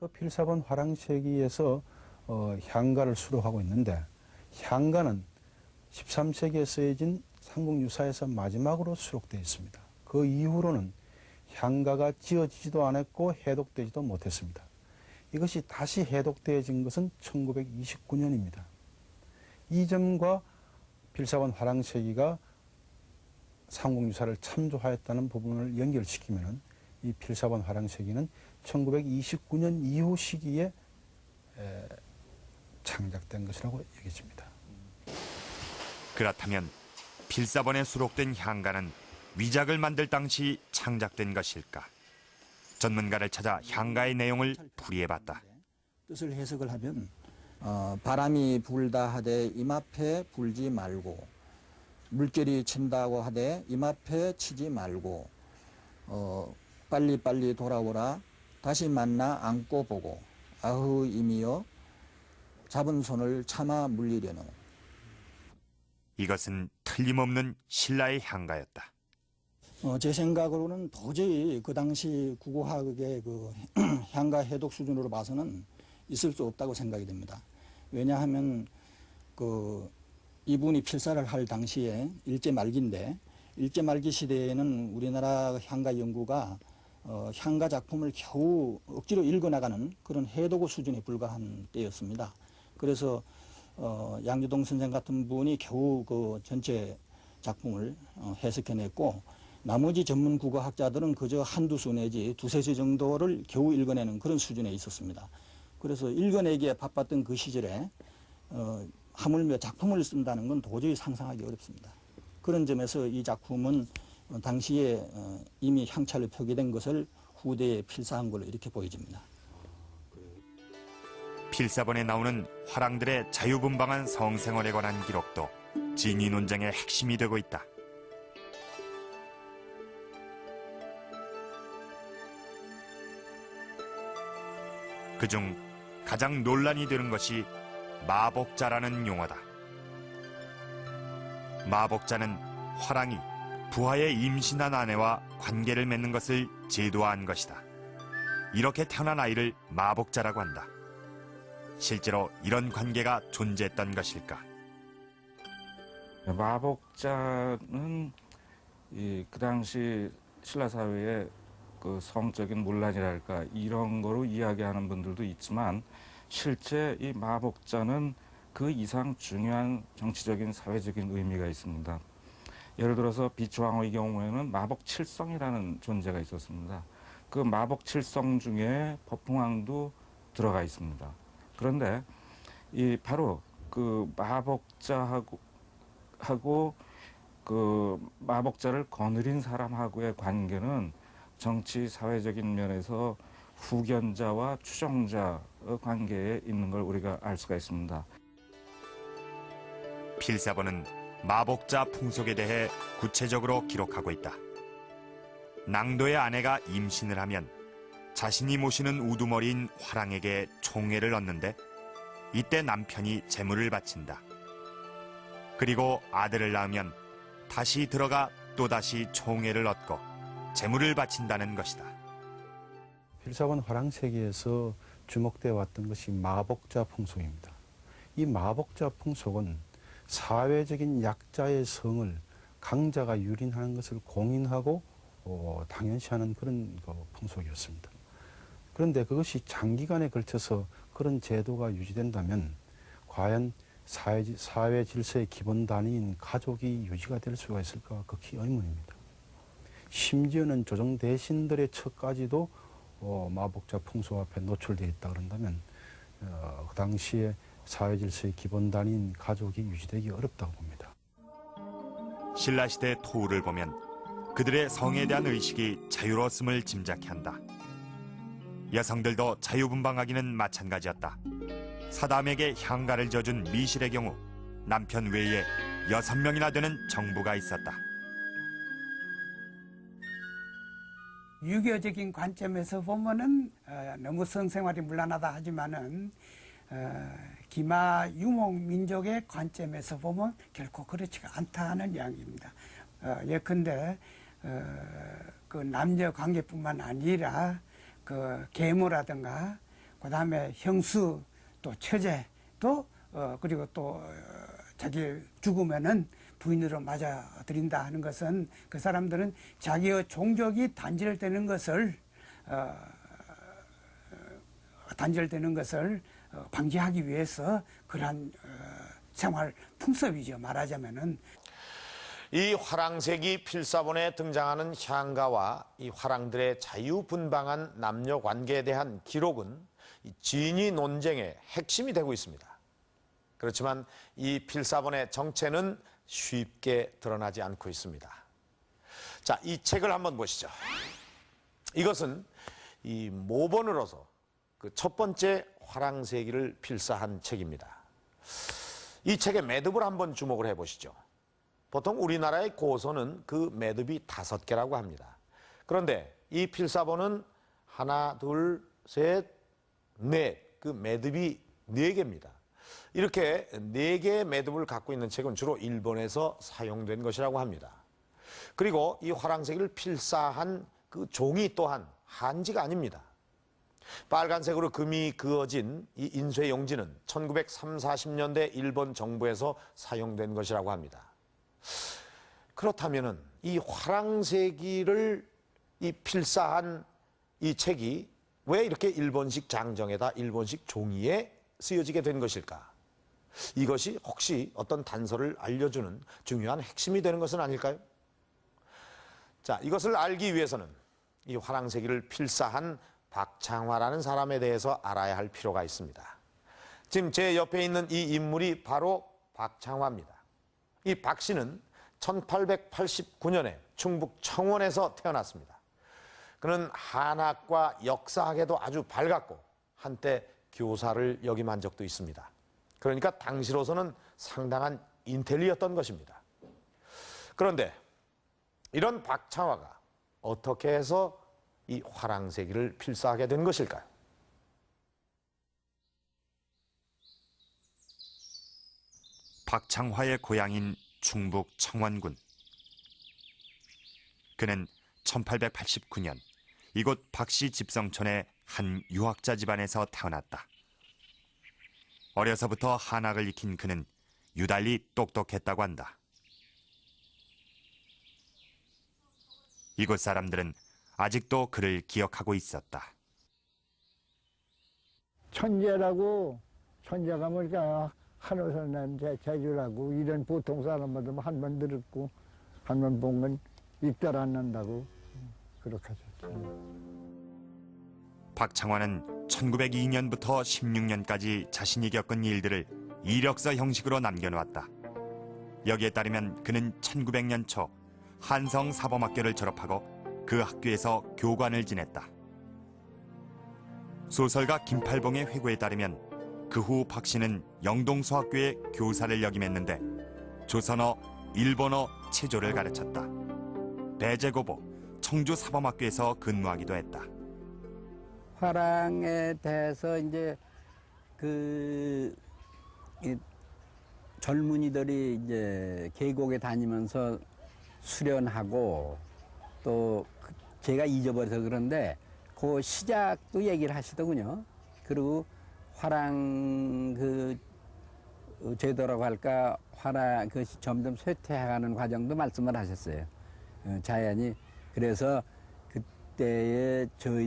그 필사본 화랑세기에서 향가를 수록하고 있는데 향가는 13세기에 쓰여진 삼국유사에서 마지막으로 수록되어 있습니다. 그 이후로는 향가가 지어지지도 않았고 해독되지도 못했습니다. 이것이 다시 해독되어진 것은 1929년입니다. 이 점과 필사본 화랑세기가 삼국유사를 참조하였다는 부분을 연결시키면 이 필사본 화랑세기는 1929년 이후 시기에 창작된 것이라고 여겨집니다. 그렇다면 필사본에 수록된 향가는 위작을 만들 당시 창작된 것일까? 전문가를 찾아 향가의 내용을 풀이해봤다. 뜻을 해석을 하면 바람이 불다 하되 임앞에 불지 말고, 물결이 친다고 하되 임앞에 치지 말고, 빨리빨리 돌아오라 다시 만나 안고 보고, 아흐 임이여 잡은 손을 참아 물리려노. 이것은 틀림없는 신라의 향가였다. 제 생각으로는 도저히 그 당시 국어학의 그 향가 해독 수준으로 봐서는 있을 수 없다고 생각이 됩니다. 왜냐하면 이분이 필사를 할 당시에 일제 말기인데, 일제 말기 시대에는 우리나라 향가 연구가 향가 작품을 겨우 억지로 읽어나가는 그런 해독어 수준에 불과한 때였습니다. 그래서 양조동 선생 같은 분이 겨우 그 전체 작품을 해석해냈고, 나머지 전문 국어학자들은 그저 한두 수 내지 두세 수 정도를 겨우 읽어내는 그런 수준에 있었습니다. 그래서 읽어내기에 바빴던 그 시절에 하물며 작품을 쓴다는 건 도저히 상상하기 어렵습니다. 그런 점에서 이 작품은 당시에 이미 향찰로 표기된 것을 후대에 필사한 걸로 이렇게 보여집니다. 필사본에 나오는 화랑들의 자유분방한 성생활에 관한 기록도 진위 논쟁의 핵심이 되고 있다. 그중 가장 논란이 되는 것이 마복자라는 용어다. 마복자는 화랑이 부하에 임신한 아내와 관계를 맺는 것을 제도화한 것이다. 이렇게 태어난 아이를 마복자라고 한다. 실제로 이런 관계가 존재했던 것일까? 마복자는 그 당시 신라 사회의 그 성적인 문란이랄까 이런 거로 이야기하는 분들도 있지만, 실제 이 마복자는 그 이상 중요한 정치적인 사회적인 의미가 있습니다. 예를 들어서 비추왕후의 경우에는 마복칠성이라는 존재가 있었습니다. 그 마복칠성 중에 법흥왕도 들어가 있습니다. 그런데 바로 그 마복자하고 그 마복자를 거느린 사람하고의 관계는 정치 사회적인 면에서 후견자와 추종자의 관계에 있는 걸 우리가 알 수가 있습니다. 필사본은 마복자 풍속에 대해 구체적으로 기록하고 있다. 낭도의 아내가 임신을 하면 자신이 모시는 우두머리인 화랑에게 총애를 얻는데, 이때 남편이 제물을 바친다. 그리고 아들을 낳으면 다시 들어가 또다시 총애를 얻고 제물을 바친다는 것이다. 필사본 화랑세기에서 주목되어 왔던 것이 마복자 풍속입니다. 이 마복자 풍속은 사회적인 약자의 성을 강자가 유린하는 것을 공인하고 당연시하는 그런 풍속이었습니다. 그런데 그것이 장기간에 걸쳐서 그런 제도가 유지된다면 과연 사회 질서의 기본 단위인 가족이 유지가 될 수가 있을까 극히 의문입니다. 심지어는 조정 대신들의 처까지도 마복자 풍속 앞에 노출되어 있다 그런다면 그 당시에 사회 질서의 기본 단위인 가족이 유지되기 어렵다고 봅니다. 신라시대 토우를 보면 그들의 성에 대한 의식이 자유로웠음을 짐작케 한다. 여성들도 자유분방하기는 마찬가지였다. 사담에게 향가를 져준 미실의 경우 남편 외에 6명이나 되는 정부가 있었다. 유교적인 관점에서 보면은 너무 성생활이 문란하다 하지만은 기마 유목 민족의 관점에서 보면 결코 그렇지가 않다는 이야기입니다. 예컨대 그 남녀 관계뿐만 아니라 그 계모라든가 그다음에 형수 또 처제 또 그리고 또 자기 죽으면은 부인으로 맞아들인다 하는 것은 그 사람들은 자기의 종족이 단절되는 것을 방지하기 위해서 그러한 생활 풍습이죠. 말하자면은. 이 화랑색이 필사본에 등장하는 향가와 이 화랑들의 자유분방한 남녀 관계에 대한 기록은 이 진위 논쟁의 핵심이 되고 있습니다. 그렇지만 이 필사본의 정체는 쉽게 드러나지 않고 있습니다. 자, 이 책을 한번 보시죠. 이것은 이 모본으로서 그 첫 번째 화랑세기를 필사한 책입니다. 이 책의 매듭을 한번 주목을 해보시죠. 보통 우리나라의 고서는 그 매듭이 5개라고 합니다. 그런데 이 필사본은 하나, 둘, 셋, 넷, 그 매듭이 4개입니다. 이렇게 4개의 매듭을 갖고 있는 책은 주로 일본에서 사용된 것이라고 합니다. 그리고 이 화랑세기를 필사한 그 종이 또한 한지가 아닙니다. 빨간색으로 금이 그어진 이 인쇄용지는 1930, 40년대 일본 정부에서 사용된 것이라고 합니다. 그렇다면은 이 화랑세기를 이 필사한 이 책이 왜 이렇게 일본식 장정에다 일본식 종이에 쓰여지게 된 것일까? 이것이 혹시 어떤 단서를 알려주는 중요한 핵심이 되는 것은 아닐까요? 자, 이것을 알기 위해서는 이 화랑세기를 필사한 박창화라는 사람에 대해서 알아야 할 필요가 있습니다. 지금 제 옆에 있는 이 인물이 바로 박창화입니다. 이 박 씨는 1889년에 충북 청원에서 태어났습니다. 그는 한학과 역사학에도 아주 밝았고 한때 교사를 역임한 적도 있습니다. 그러니까 당시로서는 상당한 인텔리였던 것입니다. 그런데 이런 박창화가 어떻게 해서 이 화랑세기를 필사하게 된 것일까요? 박창화의 고향인 충북 청원군. 그는 1889년 이곳 박씨 집성촌의 한 유학자 집안에서 태어났다. 어려서부터 한학을 익힌 그는 유달리 똑똑했다고 한다. 이곳 사람들은 아직도 그를 기억하고 있었다. 천재라고, 천재가 뭐니까 한호선 제주라고, 이런 보통 사람마다 한 번 들었고 한 번 본 건 입달 안 난다고 그렇게 하셨죠. 박창화는 1902년부터 16년까지 자신이 겪은 일들을 이력서 형식으로 남겨놓았다. 여기에 따르면 그는 1900년 초 한성사범학교를 졸업하고 그 학교에서 교관을 지냈다. 소설가 김팔봉의 회고에 따르면 그 후 박 씨는 영동소학교의 교사를 역임했는데 조선어, 일본어, 체조를 가르쳤다. 배제고보, 청주사범학교에서 근무하기도 했다. 화랑에 대해서 이제 젊은이들이 이제 계곡에 다니면서 수련하고 또 제가 잊어버려서 그런데 그 시작도 얘기를 하시더군요. 그리고 화랑 제도라고 할까, 화랑 점점 쇠퇴해가는 과정도 말씀을 하셨어요. 자연이. 그래서 그때의 저희들